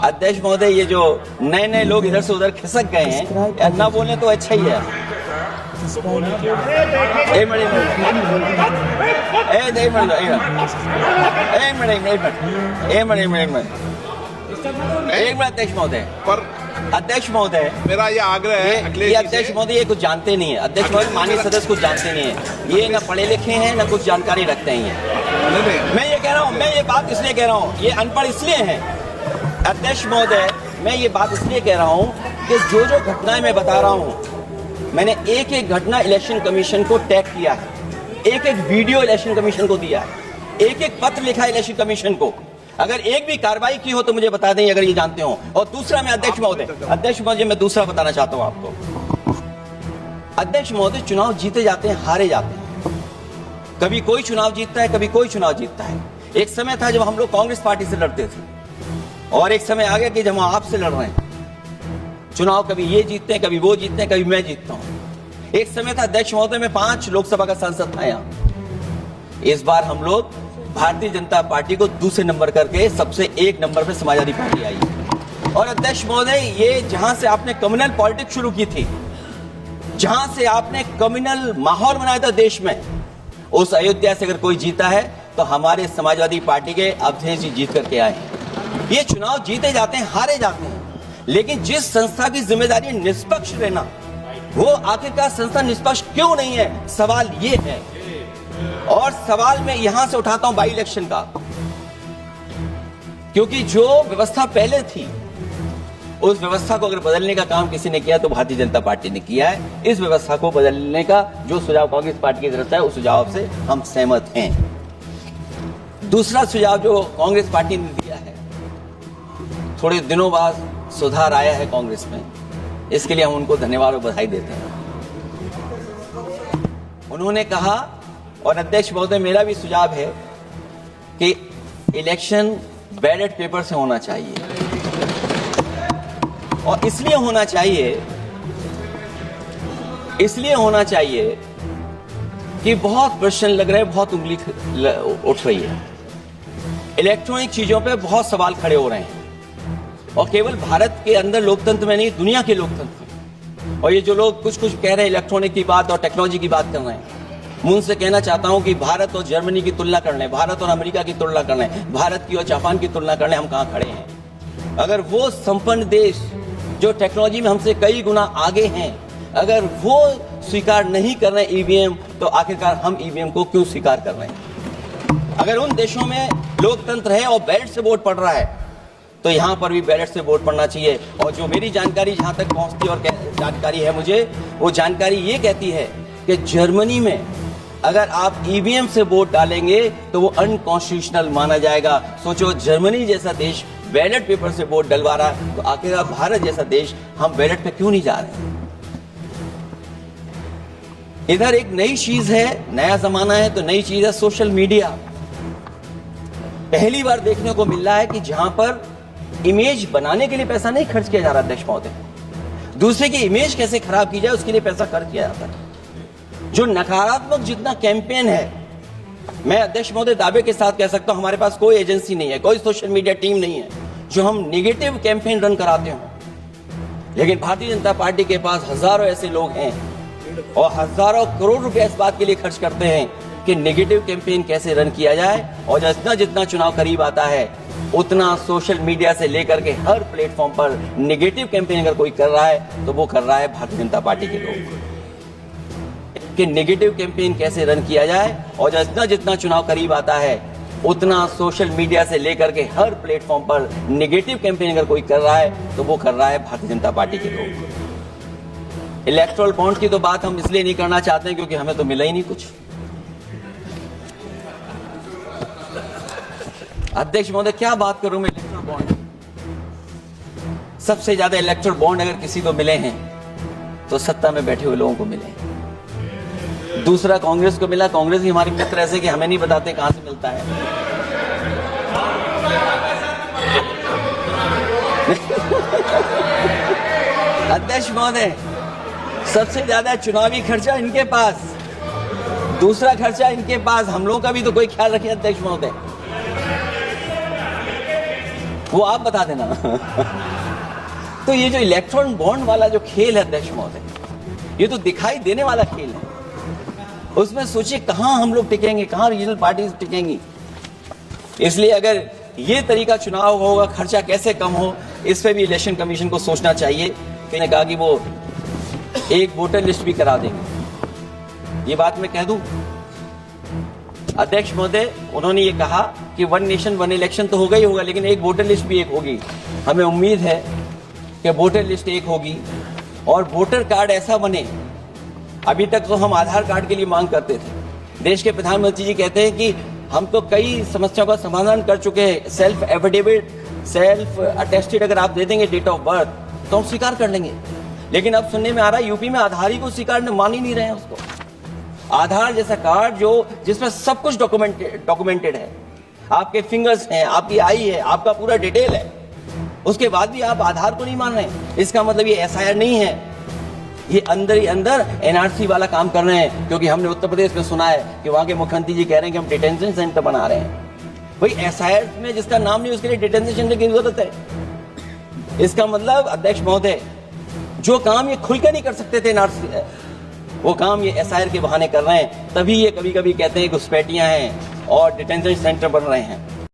अध्यक्ष महोदय, ये जो नए नए लोग इधर से उधर खिसक गए हैं, ना बोले तो अच्छा ही है। एक मिनट अध्यक्ष महोदय, पर अध्यक्ष महोदय, मेरा ये आग्रह है ये अध्यक्ष महोदय ये कुछ जानते नहीं है। अध्यक्ष महोदय, माननीय सदस्य कुछ जानते नहीं है। ये ना पढ़े लिखे हैं ना कुछ जानकारी रखते हैं। मैं ये कह रहा हूँ, मैं ये बात इसलिए कह रहा हूँ, ये अनपढ़ इसलिए हैं। अध्यक्ष महोदय, मैं ये बात इसलिए कह रहा हूँ कि जो जो घटनाएं मैं बता रहा हूँ, मैंने एक एक घटना इलेक्शन कमीशन को टैग किया है, एक एक वीडियो इलेक्शन कमीशन को दिया है, एक एक पत्र लिखा इलेक्शन कमीशन को। अगर एक भी कार्रवाई की हो तो मुझे बता दें, अगर ये जानते हो। और दूसरा, मैं अध्यक्ष महोदय मैं दूसरा बताना चाहता हूं आपको। अध्यक्ष महोदय, चुनाव जीते जाते हैं, हारे जाते हैं। कभी कोई चुनाव जीतता है, कभी कोई चुनाव जीतता है। एक समय था जब हम लोग कांग्रेस पार्टी से लड़ते थे, और एक समय आ गया कि जब हम आपसे लड़ रहे हैं चुनाव। कभी ये जीतते हैं, कभी वो जीतते हैं, कभी मैं जीतता हूं। एक समय था अध्यक्ष महोदय, मैं 5 लोकसभा का सांसद था यहां। इस बार हम लोग भारतीय जनता पार्टी को दूसरे नंबर करके सबसे 1 नंबर पे समाजवादी पार्टी आई। और अध्यक्ष महोदय, ये जहां से आपने कम्युनल पॉलिटिक्स शुरू की थी, जहां से आपने कम्युनल माहौल बनाया था देश में, उस अयोध्या से अगर कोई जीता है तो हमारे समाजवादी पार्टी के अवधेश जी जीत करके आए। ये चुनाव जीते जाते हैं, हारे जाते हैं, लेकिन जिस संस्था की जिम्मेदारी निष्पक्ष रहना, वो आखिरकार संस्था निष्पक्ष क्यों नहीं है, सवाल ये है। और सवाल मैं यहां से उठाता हूं बाई इलेक्शन का, क्योंकि जो व्यवस्था पहले थी उस व्यवस्था को अगर बदलने का काम किसी ने किया तो भारतीय जनता पार्टी ने किया है। इस व्यवस्था को बदलने का जो सुझाव कांग्रेस पार्टी की तरफ से है, उस सुझाव से हम सहमत हैं। दूसरा सुझाव जो कांग्रेस पार्टी ने दिया है, थोड़े दिनों बाद सुधार आया है कांग्रेस में, इसके लिए हम उनको धन्यवाद और बधाई देते हैं। उन्होंने कहा, और अध्यक्ष महोदय मेरा भी सुझाव है, कि इलेक्शन बैलेट पेपर से होना चाहिए। और इसलिए होना चाहिए कि बहुत प्रश्न लग रहे हैं, बहुत उंगली उठ रही है, इलेक्ट्रॉनिक चीजों पे बहुत सवाल खड़े हो रहे हैं। और केवल भारत के अंदर लोकतंत्र में नहीं, दुनिया के लोकतंत्र में। और ये जो लोग कुछ कुछ कह रहे हैं इलेक्ट्रॉनिक की बात और टेक्नोलॉजी की बात कर रहे हैं, मैं उनसे कहना चाहता हूं कि भारत और जर्मनी की तुलना कर लें, भारत और अमेरिका की तुलना कर लें, भारत की और जापान की तुलना कर लें, हम कहां खड़े हैं। अगर वो संपन्न देश जो टेक्नोलॉजी में हमसे कई गुना आगे हैं, अगर वो स्वीकार नहीं कर रहे ईवीएम, तो आखिरकार हम ईवीएम को क्यों स्वीकार कर रहे हैं। अगर उन देशों में लोकतंत्र है और बैलेट से वोट पड़ रहा है, तो यहां पर भी बैलेट से वोट पड़ना चाहिए। और जो मेरी जानकारी जहां तक पहुंचती और जानकारी है मुझे, वो जानकारी ये कहती है कि जर्मनी में अगर आप ईवीएम से वोट डालेंगे तो वो अनकॉन्स्टिट्यूशनल माना जाएगा। सोचो, जर्मनी जैसा देश बैलेट पेपर से वोट डलवा रहा है, तो आखिरकार भारत जैसा देश हम बैलेट पे क्यों नहीं जा रहे हैं। इधर एक नई चीज है, नया जमाना है, तो नई चीज है सोशल मीडिया। पहली बार देखने को मिल रहा है कि जहां पर इमेज बनाने के लिए पैसा नहीं खर्च किया जा रहा अध्यक्ष महोदय, दूसरे की इमेज कैसे खराब की जाए उसके लिए पैसा खर्च किया जाता है। जो नकारात्मक जितना कैंपेन है, मैं अध्यक्ष महोदय दावे के साथ कह सकता हूं, हमारे पास कोई एजेंसी नहीं है, कोई सोशल मीडिया टीम नहीं है जो हम नेगेटिव कैंपेन रन कराते हो। लेकिन भारतीय जनता पार्टी के पास हजारों ऐसे लोग हैं और हजारों करोड़ रुपए इस बात के लिए खर्च करते हैं कि नेगेटिव कैंपेन कैसे रन किया जाए। और जितना जितना चुनाव करीब आता है, उतना सोशल मीडिया से लेकर के हर प्लेटफॉर्म पर नेगेटिव कैंपेन अगर कोई कर रहा है तो वो कर रहा है भारतीय जनता पार्टी के लोग, कि नेगेटिव कैंपेन कैसे रन किया जाए। और जितना जितना चुनाव करीब आता है, उतना सोशल मीडिया से लेकर के हर प्लेटफॉर्म पर नेगेटिव कैंपेन अगर कोई कर रहा है तो वो कर रहा है भारतीय जनता पार्टी के लोग। इलेक्टोरल बॉन्ड की तो बात हम इसलिए नहीं करना चाहते हैं क्योंकि हमें तो मिला ही नहीं कुछ। अध्यक्ष महोदय, क्या बात करूं मैं इलेक्टोरल बॉन्ड। सबसे ज्यादा इलेक्टोरल बॉन्ड अगर किसी को मिले हैं तो सत्ता में बैठे हुए लोगों को मिले। दूसरा कांग्रेस को मिला। कांग्रेस ही हमारे मित्र ऐसे कि हमें नहीं बताते कहां से मिलता है। अध्यक्ष महोदय, सबसे ज्यादा चुनावी खर्चा इनके पास, दूसरा खर्चा इनके पास। हम लोगों का भी तो कोई ख्याल रखे अध्यक्ष महोदय। वो आप बता देना। तो ये जो इलेक्ट्रॉन बॉन्ड वाला जो खेल है अध्यक्ष महोदय, ये तो दिखाई देने वाला खेल है। उसमें सोचिए कहां हम लोग टिकेंगे, कहां रीजनल पार्टीज टिकेंगी। इसलिए अगर ये तरीका चुनाव होगा, खर्चा कैसे कम हो, इस पे भी इलेक्शन कमीशन को सोचना चाहिए। किसी ने कहा कि वो एक वोटर लिस्ट भी करा देंगे, ये बात मैं कह दूं अध्यक्ष महोदय, उन्होंने ये कहा कि वन नेशन वन इलेक्शन तो होगा ही होगा, लेकिन एक वोटर लिस्ट भी एक होगी। हमें उम्मीद है कि वोटर लिस्ट एक होगी और वोटर कार्ड ऐसा बने। अभी तक तो हम आधार कार्ड के लिए मांग करते थे। देश के प्रधानमंत्री जी कहते हैं कि हम तो कई समस्याओं का समाधान कर चुके हैं। सेल्फ एफिडेविट, सेल्फ अटेस्टेड अगर आप दे देंगे डेट ऑफ बर्थ तो हम स्वीकार कर लेंगे। लेकिन अब सुनने में आ रहा है यूपी में आधार ही को स्वीकार मान ही नहीं रहे हैं उसको। आधार जैसा कार्ड जो जिसमें सब कुछ डॉक्यूमेंटेड है, आपके फिंगर्स हैं, आपकी आई है, आपका पूरा डिटेल है, उसके बाद भी आप आधार को नहीं मान रहे हैं। इसका मतलब ये एसआईआर नहीं है, ये अंदर ही अंदर एनआरसी वाला काम कर रहे हैं। क्योंकि हमने उत्तर प्रदेश में सुना है कि वहां के मुख्यमंत्री जी कह रहे हैं कि हम डिटेंशन सेंटर बना रहे हैं। भाई एसआईआर में जिसका नाम नहीं उसके लिए डिटेंशन सेंटर की जरूरत है। इसका मतलब अध्यक्ष महोदय, जो काम ये खुलकर नहीं कर सकते थे एनआरसी, वो काम ये एसआईआर के बहाने कर रहे हैं। तभी ये कभी कभी कहते हैं घुसपैठियां हैं और डिटेंशन सेंटर बन रहे हैं।